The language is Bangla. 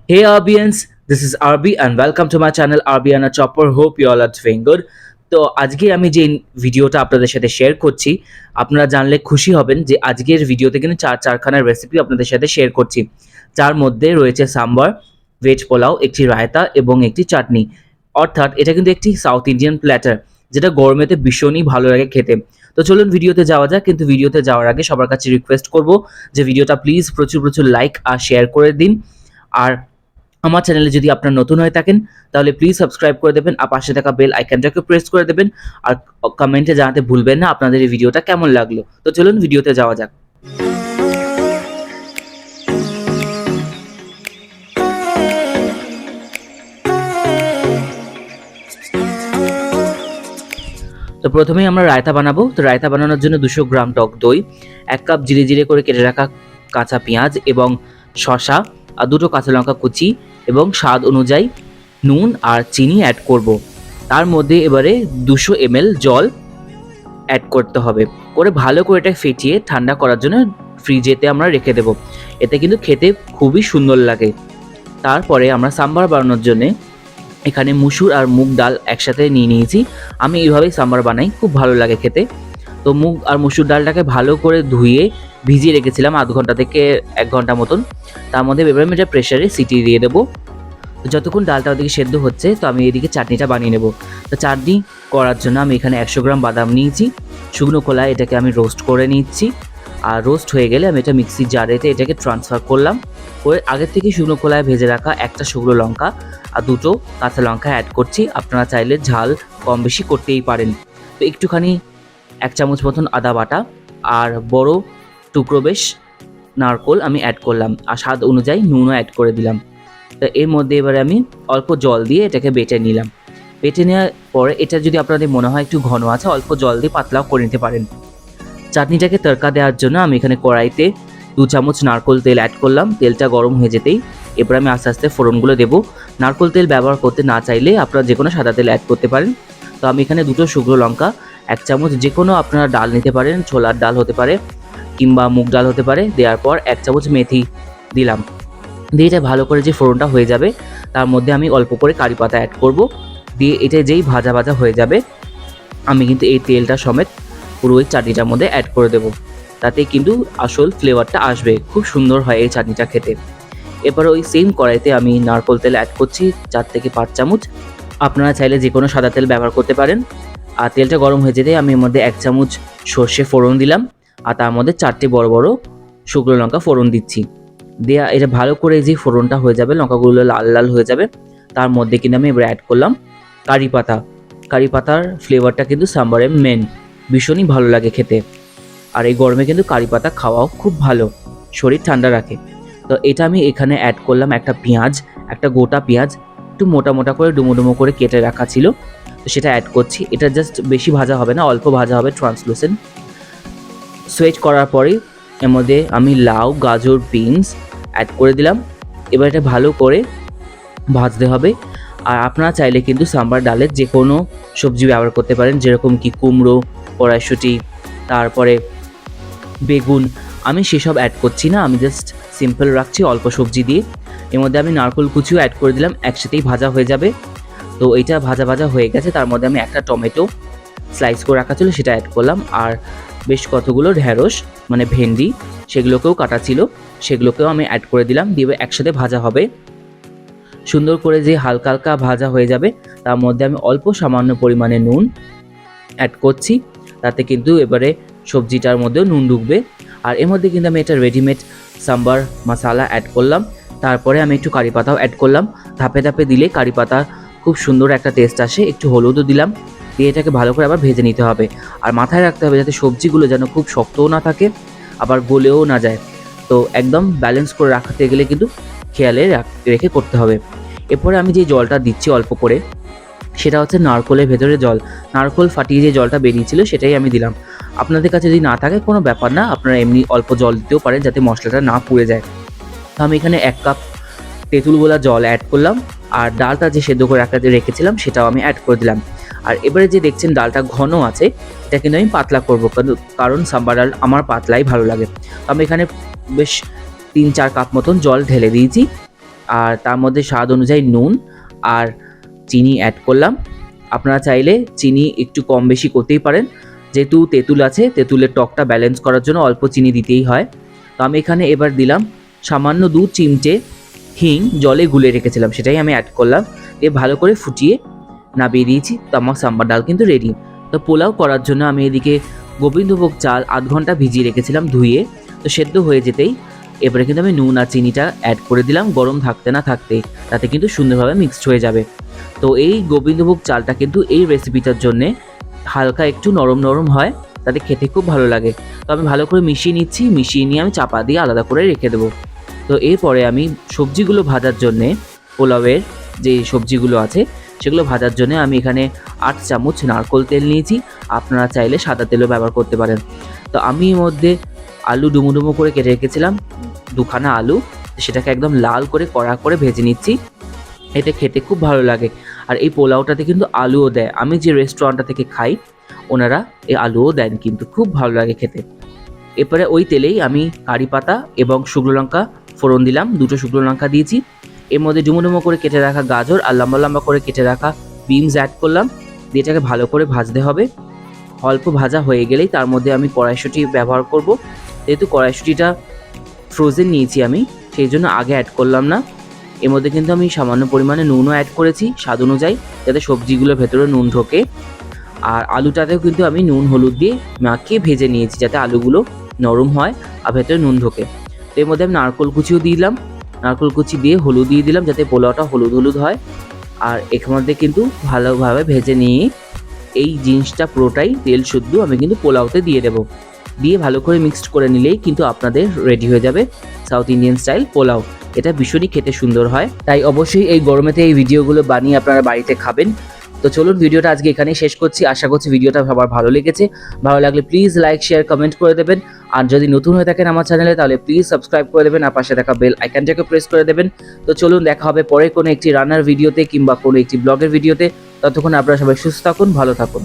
Hey Arbians, this is Arbi and welcome to my channel Arbi and a Chopper. Hope you all are doing good. তো আজকে আমি যে ভিডিওটা আপনাদের সাথে শেয়ার করছি, আপনারা জানলে খুশি হবেন যে আজকের ভিডিওতে কিন্তু চারখানার রেসিপি আপনাদের সাথে শেয়ার করছি। যার মধ্যে রয়েছে সাম্বার, ভেজ পোলাও, একটি রায়তা এবং একটি চাটনি। অর্থাৎ এটা কিন্তু একটি সাউথ ইন্ডিয়ান প্ল্যাটার, যেটা গরমেতে ভীষণই ভালো লাগে খেতে। তো চলুন ভিডিওতে যাওয়া যাক, কিন্তু ভিডিওতে যাওয়ার আগে সবার কাছে রিকোয়েস্ট করব যে ভিডিওটা প্লিজ প্রচুর প্রচুর লাইক আর শেয়ার করে দিন। আর আমার চ্যানেলে যদি আপনারা নতুন হয়ে থাকেন তাহলে প্লিজ সাবস্ক্রাইব করে দেবেন আর পাশে থাকা বেল আইকনটাকে প্রেস করে দেবেন। আর কমেন্টে জানাতে ভুলবেন না আপনাদের এই ভিডিওটা কেমন লাগলো। তো চলুন ভিডিওতে যাওয়া যাক। তো প্রথমেই আমরা রায়তা বানাবো। তো রায়তা বানানোর জন্য 200 গ্রাম টক দই, 1 কাপ জিরে জিরে করে কেটে রাখা কাঁচা পেঁয়াজ এবং শসা, আর 2টো কাঁচা লঙ্কা কুচি এবং স্বাদ অনুযায়ী নুন আর চিনি অ্যাড করব। তার মধ্যে এবারে 200 ml জল অ্যাড করতে হবে, করে ভালো করে এটা ফেটিয়ে ঠান্ডা করার জন্য ফ্রিজেতে আমরা রেখে দেব। এতে কিন্তু খেতে খুবই সুন্দর লাগে। তারপরে আমরা সাম্বার বানানোর জন্য এখানে মুসুর আর মুগ ডাল একসাথে নিয়ে নিয়েছি। আমি এইভাবেই সাম্বার বানাই, খুব ভালো লাগে খেতে। তো মুগ আর মুসুর ডালটাকে ভালো করে ধুয়ে ভিজিয়ে রেখেছিলাম আধ ঘন্টা থেকে 1 ঘন্টা মতন। তার মধ্যে এবার আমি এটা প্রেসারে সিটি দিয়ে দেবো। তো যতক্ষণ ডালটা ওদিকে সেদ্ধ হচ্ছে, তো আমি এদিকে চাটনিটা বানিয়ে নেব। তো চাটনি করার জন্য আমি এখানে 100 গ্রাম বাদাম নিয়েছি, শুকনো খোলায় এটাকে আমি রোস্ট করে নিচ্ছি। আর রোস্ট হয়ে গেলে আমি এটা মিক্সির জারেতে এটাকে ট্রান্সফার করলাম। করে আগের থেকে শুকনো খোলায় ভেজে রাখা একটা শুকনো লঙ্কা আর 2টো কাঁচা লঙ্কা অ্যাড করছি। আপনারা চাইলে ঝাল কম বেশি করতেই পারেন। তো একটুখানি 1 চামচ মতন আদা বাটা আর বড় টুকরো বেশ নারকোল আমি অ্যাড করলাম, আর স্বাদ অনুযায়ী নুনও অ্যাড করে দিলাম। তো এর মধ্যে এবারে আমি অল্প জল দিয়ে এটাকে বেটে নিলাম। বেটে নেওয়ার পরে এটা যদি আপনাদের মনে হয় একটু ঘন আছে, অল্প জল দিয়ে পাতলাও করে নিতে পারেন। চাটনিটাকে তড়কা দেওয়ার জন্য আমি এখানে কড়াইতে 2 চামচ নারকোল তেল অ্যাড করলাম। তেলটা গরম হয়ে যেতেই এবার আমি আস্তে আস্তে ফোড়নগুলো দেবো। নারকোল তেল ব্যবহার করতে না চাইলে আপনারা যে কোনো সাদা তেল অ্যাড করতে পারেন। তো আমি এখানে 2টো শুকনো লঙ্কা, 1 চামচ যে কোনো আপনারা ডাল নিতে পারেন, ছোলার ডাল হতে পারে কিংবা মুগ ডাল হতে পারে, দেওয়ার পর 1 চামচ মেথি দিলাম। দিয়ে এটা ভালো করে যে ফোড়নটা হয়ে যাবে, তার মধ্যে আমি অল্প করে কারি পাতা অ্যাড করব। দিয়ে এটা যেই ভাজা ভাজা হয়ে যাবে, আমি কিন্তু এই তেলটা সমেত পুরো ওই চাটনিটার মধ্যে অ্যাড করে দেবো। তাতে কিন্তু আসল ফ্লেভারটা আসবে, খুব সুন্দর হয় এই চাটনিটা খেতে। এরপর ওই সেম কড়াইতে আমি নারকোল তেল অ্যাড করছি 4 থেকে 5 চামচ। আপনারা চাইলে যে কোনো সাদা তেল ব্যবহার করতে পারেন। আর তেলটা গরম হয়ে যেতে আমি এর মধ্যে 1 চামচ সর্ষে ফোড়ন দিলাম, আর তার মধ্যে 4টে বড় বড় শুকনো লঙ্কা ফোড়ন দিচ্ছি। দেয়া এটা ভালো করে যে ফোড়নটা হয়ে যাবে, লঙ্কাগুলো লাল লাল হয়ে যাবে, তার মধ্যে কিন্তু আমি এবার অ্যাড করলাম কারি পাতা। কারি পাতার ফ্লেভারটা কিন্তু সাম্বারের মেন, ভীষণই ভালো লাগে খেতে। আর এই গরমে কিন্তু কারি পাতা খাওয়াও খুব ভালো, শরীর ঠান্ডা রাখে। তো এটা আমি এখানে অ্যাড করলাম একটা পেঁয়াজ, একটা গোটা পেঁয়াজ একটু মোটা মোটা করে ডুমো ডুমো করে কেটে রাখা ছিল, তো সেটা অ্যাড করছি। এটা জাস্ট বেশি ভাজা হবে না, অল্প ভাজা হবে, ট্রান্সলুসেন্ট। সুইচ করার পরে এর মধ্যে আমি লাউ, গাজর, বিনস অ্যাড করে দিলাম। এবার এটা ভালো করে ভাজতে হবে। আর আপনারা চাইলে কিন্তু সাম্বার ডালের যে কোনো সবজি ব্যবহার করতে পারেন, যেরকম কি কুমড়ো, কড়াইশুঁটি, তারপরে বেগুন। আমি সেসব অ্যাড করছি না, আমি জাস্ট সিম্পল রাখছি অল্প সবজি দিয়ে। এর মধ্যে আমি নারকেল কুচিও অ্যাড করে দিলাম, একসাথেই ভাজা হয়ে যাবে। তো এইটা ভাজা ভাজা হয়ে গেছে, তার মধ্যে আমি একটা টমেটো স্লাইস করে রাখা ছিল সেটা অ্যাড করলাম। আর বেশ কতগুলো ঢ্যাঁড়স মানে ভেন্ডি, সেগুলোকেও কাটা ছিল, সেগুলোকেও আমি অ্যাড করে দিলাম। দিয়ে একসাথে ভাজা হবে সুন্দর করে। যে হালকা হালকা ভাজা হয়ে যাবে, তার মধ্যে আমি অল্প সামান্য পরিমাণে নুন অ্যাড করছি, তাতে কিন্তু এবারে সবজিটার মধ্যেও নুন ঢুকবে। আর এর মধ্যে কিন্তু আমি এটা রেডিমেড সাম্বার মশলা অ্যাড করলাম। তারপরে আমি একটু কারি পাতাও অ্যাড করলাম। ধাপে ধাপে দিলে কারি পাতা খুব সুন্দর একটা টেস্ট আসে। একটু হলুদও দিলাম, দিয়ে এটাকে ভালো করে আবার ভেজে নিতে হবে। আর মাথায় রাখতে হবে যাতে সবজিগুলো যেন খুব শক্তও না থাকে, আবার গলেও না যায়। তো একদম ব্যালেন্স করে রাখতে গেলে কিন্তু খেয়ালে রেখে করতে হবে। এরপরে আমি যে জলটা দিচ্ছি অল্প করে, সেটা হচ্ছে নারকোলের ভেতরে জল, নারকোল ফাটিয়ে যে জলটা বেরিয়েছিল সেটাই আমি দিলাম। আপনাদের কাছে যদি না থাকে কোনো ব্যাপার না, আপনারা এমনি অল্প জল দিতেও পারেন যাতে মশলাটা না পুড়ে যায়। তো আমি এখানে 1 কাপ তেঁতুল গোলা জল অ্যাড করলাম। আর ডালটা যে সেদ্ধ করে রেখেছিলাম সেটাও আমি অ্যাড করে দিলাম। আর এবারে যে দেখছেন ডালটা ঘন আছে, এটা কিন্তু আমি পাতলা করবো, কারণ সাম্বার ডাল আমার পাতলাই ভালো লাগে। তো আমি এখানে বেশ 3-4 কাপ মতন জল ঢেলে দিয়েছি। আর তার মধ্যে স্বাদ অনুযায়ী নুন আর চিনি অ্যাড করলাম। আপনারা চাইলে চিনি একটু কম বেশি করতেই পারেন, যেহেতু তেঁতুল আছে, তেঁতুলের টকটা ব্যালেন্স করার জন্য অল্প চিনি দিতেই হয়। তো আমি এখানে এবার দিলাম সামান্য 2 চিমটে হিং, জলে গুলে রেখেছিলাম, সেটাই আমি অ্যাড করলাম। ভালো করে ফুটিয়ে নামিয়ে দিয়েছি। তো আমার সাম্বার ডাল কিন্তু রেডি। তো পোলাও করার জন্য আমি এদিকে গোবিন্দভোগ চাল 8 ঘন্টা ভিজিয়ে রেখেছিলাম ধুয়ে। তো সেদ্ধ হয়ে যেতেই এবারে কিন্তু আমি নুন আর চিনিটা অ্যাড করে দিলাম, গরম থাকতে না থাকতেই, তাতে কিন্তু সুন্দরভাবে মিক্সড হয়ে যাবে। তো এই গোবিন্দভোগ চালটা কিন্তু এই রেসিপিটার জন্যে হালকা একটু নরম নরম হয়, তাতে খেতে খুব ভালো লাগে। তো আমি ভালো করে মিশিয়ে নিচ্ছি, মিশিয়ে নিয়ে আমি চাপা দিয়ে আলাদা করে রেখে দেবো। তো এরপরে আমি সবজিগুলো ভাজার জন্যে, পোলাওয়ের যে সবজিগুলো আছে সেগুলো ভাজার জন্য আমি এখানে 8 চামচ নারকোল তেল নিয়েছি। আপনারা চাইলে সাদা তেলও ব্যবহার করতে পারেন। তো আমি এর মধ্যে আলু ডুমো ডুমো করে কেটে রেখেছিলাম, 2খানা আলু, সেটাকে একদম লাল করে কড়া করে ভেজে নিচ্ছি। এটা খেতে খুব ভালো লাগে। আর এই পোলাওটাতে কিন্তু আলুও দেয়, আমি যে রেস্টুরেন্টটা থেকে খাই ওনারা এই আলুও দেন, কিন্তু খুব ভালো লাগে খেতে। এরপরে ওই তেলেই আমি কারি পাতা এবং শুকনো লঙ্কা ফোড়ন দিলাম, 2টো শুকনো লঙ্কা দিয়েছি। এর মধ্যে ডুমো ডুমো করে কেটে রাখা গাজর আর লম্বা লম্বা করে কেটে রাখা বিনস অ্যাড করলাম, দিয়ে এটাকে ভালো করে ভাজতে হবে। অল্প ভাজা হয়ে গেলেই তার মধ্যে আমি কড়াইশুঁটি ব্যবহার করব। যেহেতু কড়াইশুঁটিটা ফ্রোজেন নিয়েছি আমি, সেই জন্য আগে অ্যাড করলাম না। এর মধ্যে কিন্তু আমি সামান্য পরিমাণে নুনও অ্যাড করেছি স্বাদ অনুযায়ী, যাতে সবজিগুলোর ভেতরে নুন ঢোকে। আর আলুটাতেও কিন্তু আমি নুন হলুদ দিয়ে মাখিয়ে ভেজে নিয়েছি, যাতে আলুগুলো নরম হয় আর ভেতরে নুন ঢোকে। তো এর মধ্যে আমি নারকোল কুচিও দিলাম, নারকোল কুচি দিয়ে হলুদ দিয়ে দিলাম, যাতে পোলাওটা হলুদ হলুদ হয়। আর এর মধ্যে কিন্তু ভালোভাবে ভেজে নিয়ে এই জিনিসটা পুরোটাই তেল শুদ্ধ আমি কিন্তু পোলাওতে দিয়ে দেবো। দিয়ে ভালো করে মিক্সড করে নিলেই কিন্তু আপনাদের রেডি হয়ে যাবে সাউথ ইন্ডিয়ান স্টাইল পোলাও। এটা ভীষণই খেতে সুন্দর হয়, তাই অবশ্যই এই গরমেতে এই ভিডিওগুলো বানিয়ে আপনারা বাড়িতে খাবেন। তো চলুন ভিডিওটা আজকে এখানেই শেষ করছি। আশা করছি ভিডিওটা সবার ভালো লেগেছে। ভালো লাগলে প্লিজ লাইক শেয়ার কমেন্ট করে দেবেন। আর যদি নতুন হয়ে থাকেন আমার চ্যানেলে, তাহলে প্লিজ সাবস্ক্রাইব করে দেবেন আর পাশে থাকা বেল আইকনটাকে প্রেস করে দেবেন। তো চলুন দেখা হবে পরে কোনো একটি রান্নার ভিডিওতে কিংবা কোনো একটি ব্লগের ভিডিওতে। ততক্ষণ আপনারা সবাই সুস্থ থাকুন, ভালো থাকুন।